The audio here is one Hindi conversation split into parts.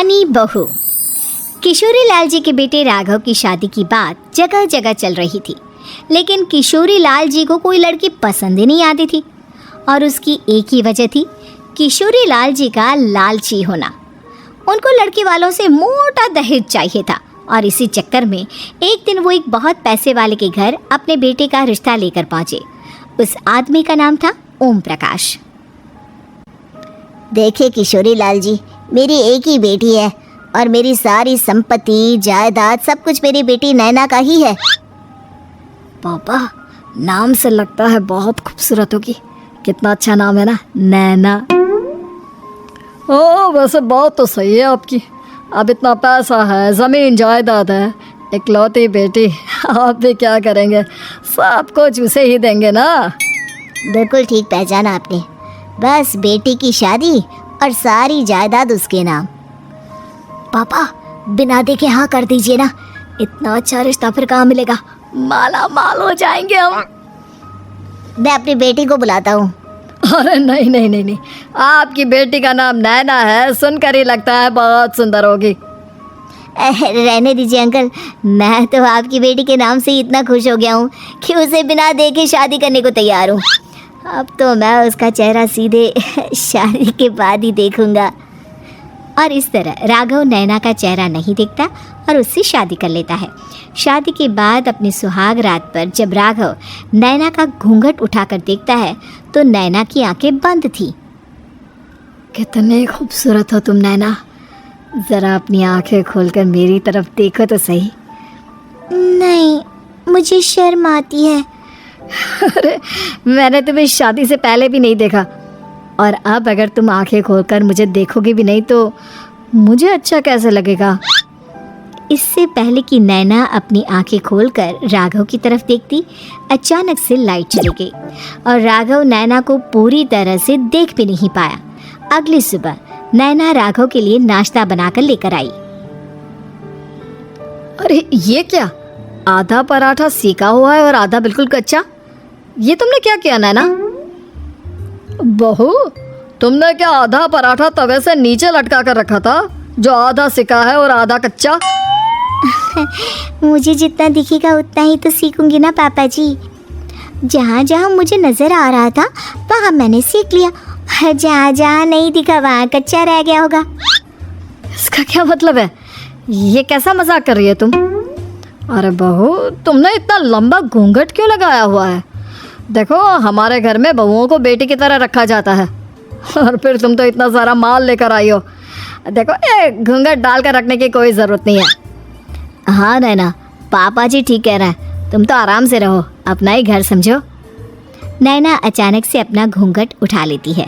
कानी बहू। किशोरी लाल जी के बेटे राघव की शादी की बात जगह जगह चल रही थी, लेकिन किशोरी लाल जी को कोई लड़की पसंद ही नहीं आती थी। और उसकी एक ही वजह थी, किशोरी लाल जी का लालची होना। उनको लड़की वालों से मोटा दहेज चाहिए था और इसी चक्कर में एक दिन वो एक बहुत पैसे वाले के घर अपने बेटे का रिश्ता लेकर पहुंचे। उस आदमी का नाम था ओम प्रकाश। देखिए किशोरी लाल जी, मेरी एक ही बेटी है और मेरी सारी संपत्ति जायदाद सब कुछ मेरी बेटी नैना का ही है। पापा, नाम से लगता है बहुत खूबसूरत होगी। कितना अच्छा नाम है ना, नैना। ओ वैसे बात तो सही है आपकी। अब इतना पैसा है, ज़मीन जायदाद है, इकलौती बेटी, आप भी क्या करेंगे? सब कुछ उसे ही देंगे ना। बिल्कुल ठीक पहचाना आपने। बस बेटी की शादी और सारी जायदाद उसके नाम। पापा, बिना देखे हाँ कर दीजिए ना। इतना अच्छा रिश्ता फिर कहाँ मिलेगा? माला माल हो जाएंगे हम। मैं अपनी बेटी को बुलाता हूँ। अरे नहीं नहीं नहीं नहीं, आपकी बेटी का नाम नैना है, सुनकर ही लगता है बहुत सुंदर होगी। रहने दीजिए अंकल, मैं तो आपकी बेटी के नाम से ही इतना खुश हो गया हूँ कि उसे बिना देखे शादी करने को तैयार हूँ। अब तो मैं उसका चेहरा सीधे शादी के बाद ही देखूँगा। और इस तरह राघव नैना का चेहरा नहीं देखता और उससे शादी कर लेता है। शादी के बाद अपनी सुहाग रात पर जब राघव नैना का घूंघट उठाकर देखता है तो नैना की आंखें बंद थी। कितने खूबसूरत हो तुम नैना, ज़रा अपनी आंखें खोलकर मेरी तरफ देखो तो सही। नहीं, मुझे शर्म आती है। अरे मैंने तुम्हें शादी से पहले भी नहीं देखा, और अब अगर तुम आंखें खोलकर मुझे देखोगे भी नहीं तो मुझे अच्छा कैसे लगेगा? इससे पहले कि नैना अपनी आंखें खोलकर राघव की तरफ देखती, अचानक से लाइट चली गई और राघव नैना को पूरी तरह से देख भी नहीं पाया। अगली सुबह नैना राघव के लिए नाश्ता बनाकर लेकर आई। अरे ये क्या, आधा पराठा सेका हुआ है और आधा बिल्कुल कच्चा। ये तुमने क्या किया नैना? बहू, तुमने क्या आधा पराठा तवे से नीचे लटका कर रखा था, जो आधा सेका है और आधा कच्चा? मुझे जितना दिखेगा उतना ही तो सीखूंगी ना पापा जी। जहाँ जहाँ मुझे नज़र आ रहा था वहाँ मैंने सीख लिया, जहाँ जहाँ नहीं दिखा वहाँ कच्चा रह गया होगा। इसका क्या मतलब है? ये कैसा मजाक कर रही है तुम? अरे बहू, तुमने इतना लंबा घूंघट क्यों लगाया हुआ है? देखो, हमारे घर में बहुओं को बेटी की तरह रखा जाता है, और फिर तुम तो इतना सारा माल लेकर आई हो। देखो, ये घूंघट डाल कर रखने की कोई ज़रूरत नहीं है। हाँ नैना, पापा जी ठीक कह रहे हैं, तुम तो आराम से रहो, अपना ही घर समझो। नैना अचानक से अपना घूंघट उठा लेती है।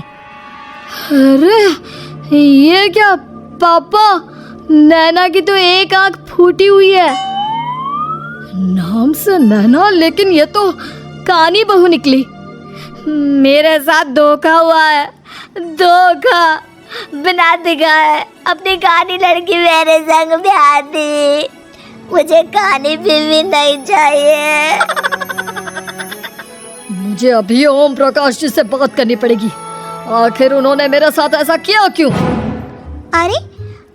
अरे ये क्या पापा, नैना की तो एक आंख फूटी हुई है। नाम से नैना, लेकिन ये तो कानी बहू निकली। मेरे साथ धोखा हुआ है, धोखा। बिना दिखाए अपनी कानी लड़की मेरे संग ब्याह दी। मुझे कानी बीवी नहीं चाहिए। मुझे अभी ओम प्रकाश जी से बात करनी पड़ेगी। आखिर उन्होंने मेरे साथ ऐसा किया क्यों? अरे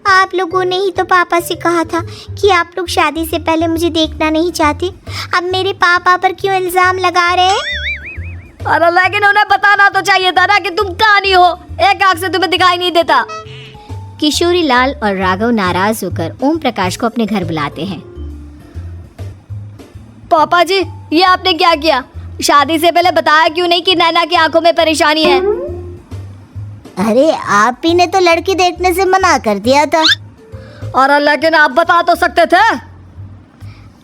आप लोगों ने ही तो पापा से कहा था कि आप लोग शादी से पहले मुझे देखना नहीं चाहते। अब मेरे पापा पर क्यों इल्जाम लगा रहे हैं? अरे लेकिन उन्हें बताना तो चाहिए था ना कि तुम कानी हो, एक आंख से तुम्हें दिखाई नहीं देता। किशोरी लाल और राघव नाराज होकर ओम प्रकाश को अपने घर बुलाते हैं। पापा जी, ये आपने क्या किया? शादी से पहले बताया क्यों नहीं कि नैना की आंखों में परेशानी है? अरे आप ही ने तो लड़की देखने से मना कर दिया था। और लेकिन आप बता तो सकते थे।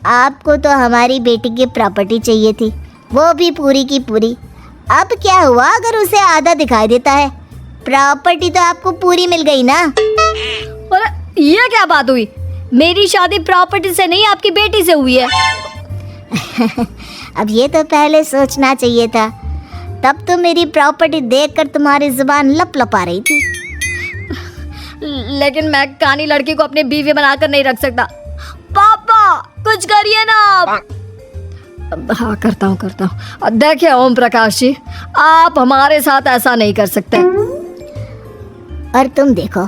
आपको तो हमारी बेटी की प्रॉपर्टी चाहिए थी, वो भी पूरी की पूरी। अब क्या हुआ अगर उसे आधा दिखाई देता है? प्रॉपर्टी तो आपको पूरी मिल गई ना। और ये क्या बात हुई? मेरी शादी प्रॉपर्टी से नहीं, आपकी बेटी से हुई है। अब ये तो पहले सोचना चाहिए था, तब तो मेरी प्रॉपर्टी देखकर तुम्हारी जुबान लपलपा रही थी। लेकिन मैं कानी लड़की को अपनी बीवी बनाकर नहीं रख सकता। पापा कुछ करिए ना आप। हाँ करता हूँ। देखिए ओम प्रकाश जी, आप हमारे साथ ऐसा नहीं कर सकते। और तुम देखो,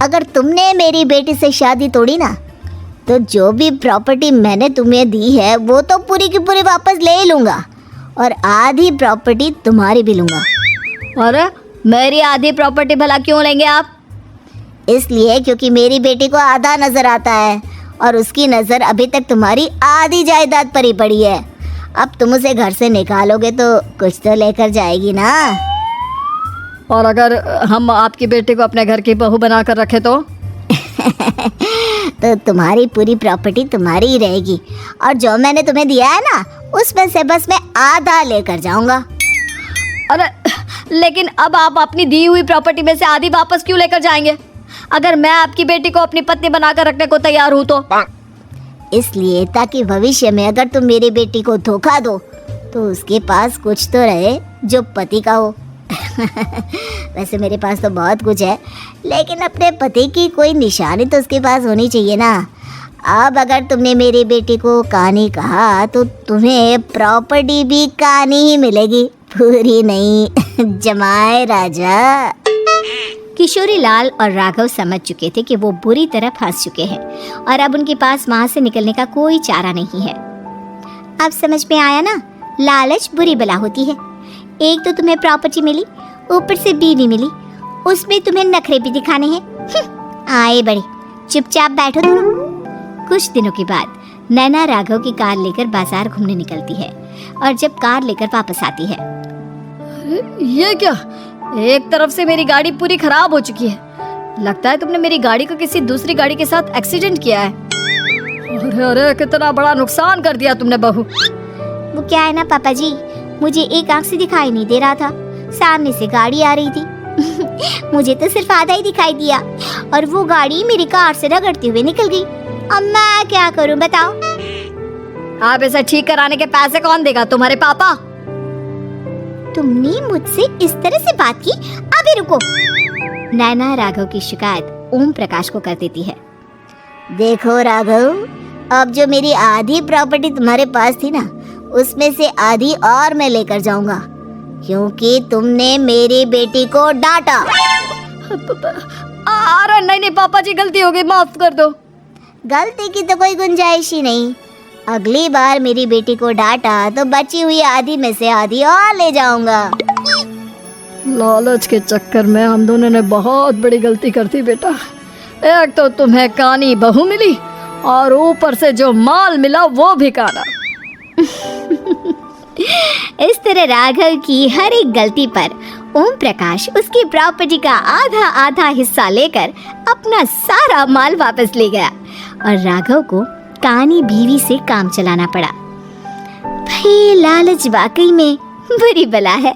अगर तुमने मेरी बेटी से शादी तोड़ी ना, तो जो भी प्रॉपर्टी मैंने तुम्हें दी है वो तो पूरी की पूरी वापस ले ही लूँगा, और आधी प्रॉपर्टी तुम्हारी भी लूँगा। अरे मेरी आधी प्रॉपर्टी भला क्यों लेंगे आप? इसलिए क्योंकि मेरी बेटी को आधा नज़र आता है और उसकी नज़र अभी तक तुम्हारी आधी जायदाद पर ही पड़ी है। अब तुम उसे घर से निकालोगे तो कुछ तो लेकर जाएगी ना। और अगर हम आपकी बेटी को अपने घर की बहू बना कर रखे तो? तो तुम्हारी पूरी प्रॉपर्टी तुम्हारी ही रहेगी, और जो मैंने तुम्हें दिया है ना, उसमें से बस मैं आधा लेकर जाऊंगा। अरे लेकिन अब आप अपनी दी हुई प्रॉपर्टी में से आधी वापस क्यों लेकर जाएंगे? अगर मैं आपकी बेटी को अपनी पत्नी बनाकर रखने को तैयार हूँ तो? इसलिए ताकि भविष्य में अगर तुम मेरी बेटी को धोखा दो तो उसके पास कुछ तो रहे जो पति का हो। वैसे मेरे पास तो बहुत कुछ है, लेकिन अपने पति की कोई निशानी तो उसके पास होनी चाहिए ना। अब अगर तुमने मेरी बेटी को कहानी कहा तो तुम्हें प्रॉपर्टी भी कहानी ही मिलेगी, पूरी नहीं। जमाए राजा। किशोरी लाल और राघव समझ चुके थे कि वो बुरी तरह फंस चुके हैं और अब उनके पास वहां से निकलने का कोई चारा नहीं है। अब समझ में आया ना, लालच बुरी बला होती है। एक तो तुम्हें प्रॉपर्टी मिली, ऊपर से बीवी मिली, उसमें तुम्हें नखरे भी दिखाने हैं। आए बड़े, चुपचाप बैठो तुम। कुछ दिनों के बाद नैना राघव की कार लेकर बाजार घूमने निकलती है और जब कार लेकर वापस आती है, ये क्या? एक तरफ से मेरी गाड़ी पूरी खराब हो चुकी है। लगता है तुमने मेरी गाड़ी को किसी दूसरी गाड़ी के साथ एक्सीडेंट किया है। अरे अरे कितना बड़ा नुकसान कर दिया तुमने बहू। वो क्या है ना पापा जी, मुझे एक आंख से दिखाई नहीं दे रहा था, सामने से गाड़ी आ रही थी। मुझे तो सिर्फ आधा ही दिखाई दिया और वो गाड़ी मेरी कार से रगड़ते हुए निकल गई। अब मैं क्या करूं बताओ? आप इसे ठीक कराने के पैसे कौन देगा? तुम्हारे पापा? तुमने मुझसे इस तरह से बात की? अभी रुको। नैना राघव की शिकायत ओम प्रकाश को कर देती है। देखो राघव, अब जो मेरी आधी प्रॉपर्टी तुम्हारे पास थी ना, उसमें से आधी और मैं लेकर जाऊंगा, क्योंकि तुमने मेरी बेटी को डांटा। अरे नहीं नहीं पापा जी, गलती हो गई, माफ कर दो। गलती की तो कोई गुंजाइश ही नहीं। अगली बार मेरी बेटी को डांटा तो बची हुई आधी में से आधी और ले जाऊंगा। लालच के चक्कर में हम दोनों ने बहुत बड़ी गलती कर दी बेटा। एक तो तुम्हें कानी बहू मिली और ऊपर से जो माल मिला वो भी काना। इस तरह राघव की हर एक गलती पर ओम प्रकाश उसकी प्रॉपर्टी का आधा आधा हिस्सा लेकर अपना सारा माल वापस ले गया और राघव को कानी बीवी से काम चलाना पड़ा। भाई लालच वाकई में बुरी बला है।